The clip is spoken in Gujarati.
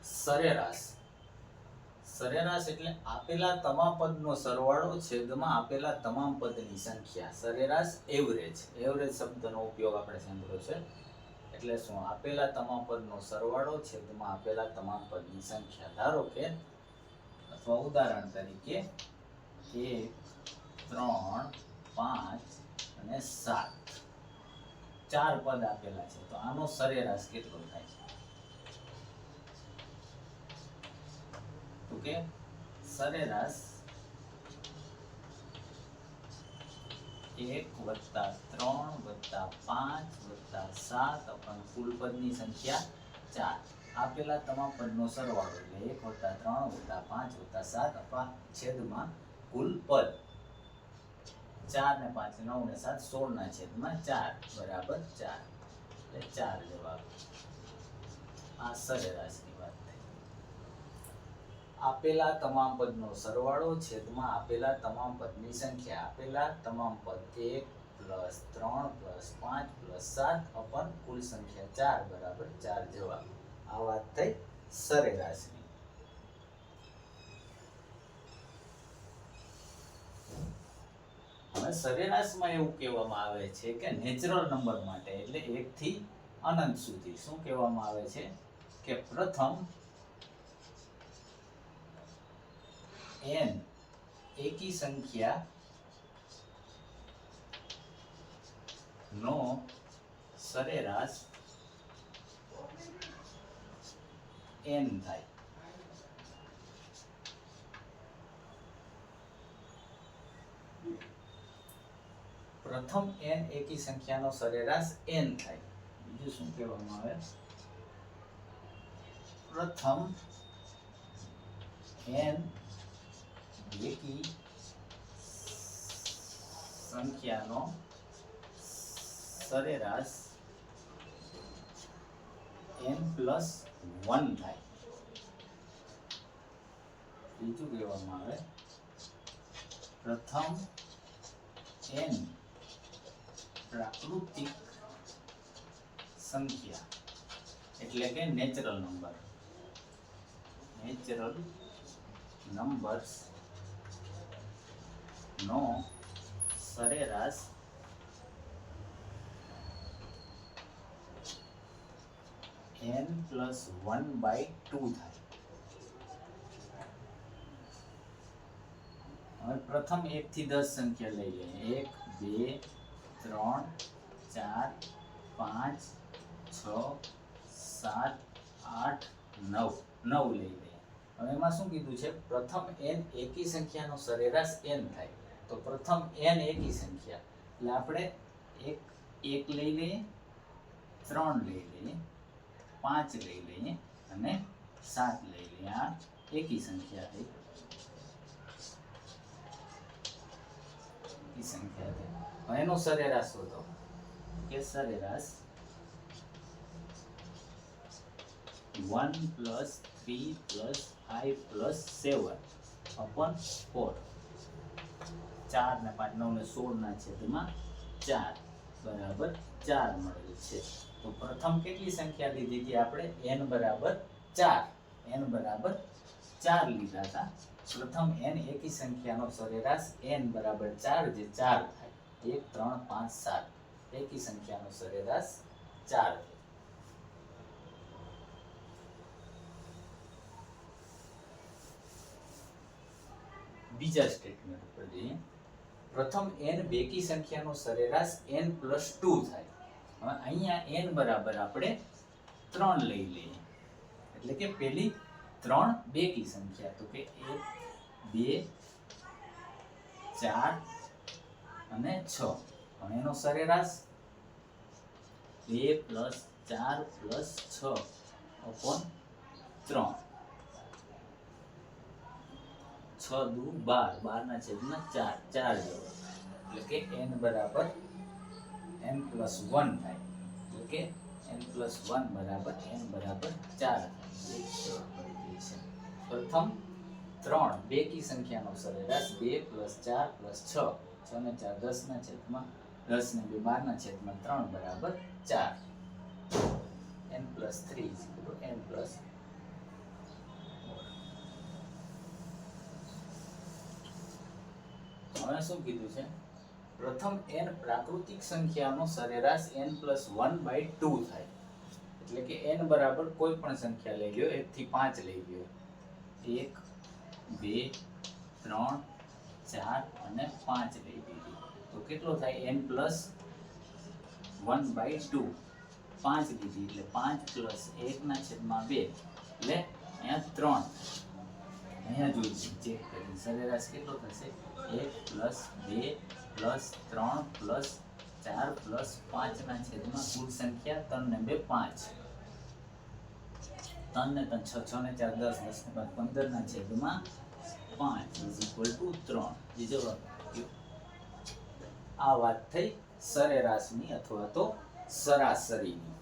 સરેરાશ સરેરાશ એટલે આપેલા તમામ પદનો સરવાળો છેદમાં આપેલા તમામ પદની સંખ્યા. સરેરાશ એવરેજ શબ્દનો ઉપયોગ આપણે સાંભળ્યો છે. એટલે શું? આપેલા તમામ પદનો સરવાળો છેદમાં આપેલા તમામ પદની સંખ્યા. ધારો કે અથવા ઉદાહરણ તરીકે 1 3 5 અને 7 ચાર પદ આપેલા છે, તો આનો સરેરાશ કેટલો થાય? તો કે સરેરાશ 1 + 3 + 5 + 7 અપન કુલ પદની સંખ્યા 4. આપેલા તમામ પદનો સરવાળો એટલે 1 + 3 + 5 + 7 અપન છેદમાં કુલ પદ. 4 ને 5 9 ને 7 16 ના છેદમાં 4 બરાબર 4. એટલે 4 જવાબ. આ સરેરાશની વાત થઈ. આપેલા તમામ પદનો સરવાળો છેદમાં આપેલા તમામ પદની સંખ્યા. આપેલા તમામ પદ 1 + 3 + 5 + 7 અપન કુલ સંખ્યા 4 બરાબર 4 જવાબ. આ વાત થઈ સરેરાશની. હવે સરેરાશમાં એવું કહેવામાં આવે છે કે નેચરલ નંબર માટે એટલે 1 થી અનંત સુધી શું કહેવામાં આવે છે કે પ્રથમ n એકી સંખ્યા નો સરેરાશ n થાય. પ્રથમ n એકી સંખ્યાનો સરેરાશ n થાય. બીજું શું કહેવામાં આવે? પ્રથમ n એકી સંખ્યાનો સરેરાશ n + 1 થાય. બીજું કહેવામાં આવે પ્રથમ n પ્રાકૃતિક સંખ્યા એટલે કે નેચરલ નંબર્સ નો સરેરાશ n + 1/2 થાય. હવે પ્રથમ 1 થી 10 સંખ્યા લઈ લઈએ. 1 2 3 4 5 6 7 8 9 9 લઈ લઈએ. હવે એમાં શું કીધું છે? પ્રથમ n એકી સંખ્યાનો સરેરાશ n થાય. તો પ્રથમ n એકી સંખ્યા એટલે આપણે 1 લઈ લઈએ, 3 લઈ લઈએ, 5 લઈ લઈએ અને 7 લઈ લઈએ. આ એકી સંખ્યા થઈ. હવે એનો સરેરાશ શોધો કે સરેરાશ 1 + 3 + 5 + 7 અપન 4. 4 ને 5 9 ને 16 ના છેદમાં 4 બરાબર 4 મળેલ છે. તો પ્રથમ કેટલી સંખ્યા લીધી હતી આપણે? n બરાબર 4. n બરાબર 4 લીધા હતા. પ્રથમ n એકી સંખ્યાનો સરેરાશ n બરાબર 4 જે 4 થાય. 1 3 5 7 એકી સંખ્યાનો સરેરાશ 4. બીજા સ્ટેટમેન્ટ ઉપર જઈએ. પ્રથમ n બેકી સંખ્યાનો સરેરાશ n + 2 થાય. હવે અહીંયા n બરાબર આપણે 3 લઈ લઈએ. એટલે કે પેલી 3 બેકી સંખ્યા. તો કે 1 2 4 અને 6. હવે એનો સરેરાશ 2 + 4 + 6 અપન 3. 6 દુ 12 12 ના છેદમાં 4 4 જેવો. એટલે કે n બરાબર n + 1 થાય. એટલે કે n + 1 બરાબર n બરાબર 4 થાય. પ્રથમ 3 બેકી સંખ્યાનો સરેરાશ 2 + 4 + 6 6 ને 4 10 ના છેદમાં 10 ને 2 12 ના છેદમાં 3 બરાબર 4. n + 3 n + હવે શું કીધું છે, પ્રથમ n પ્રાકૃતિક સંખ્યાનો સરેરાશ n+1/2 થાય, એટલે કે n બરાબર કોઈ પણ સંખ્યા લઈ લ્યો, 1 થી 5 લઈ લ્યો, 1 2 3 4 અને 5 લઈ લીધી, તો કેટલો થાય n+1/2, 5 લીધી એટલે 5 + 1/2, એટલે અહીંયા 3, અહીંયા જોઈ ચેક કરીને સરેરાશ કેટલો થશે 1 + 2 + 3 + 4 + 5/, કુલ સંખ્યા 3 ને 2 5, 3 ને 3 6, 6 ને 4 10, 10 ને 5 15/5 = 3. જે જવાબ આ વાત થઈ સરેરાશની અથવા તો સરાસરીની.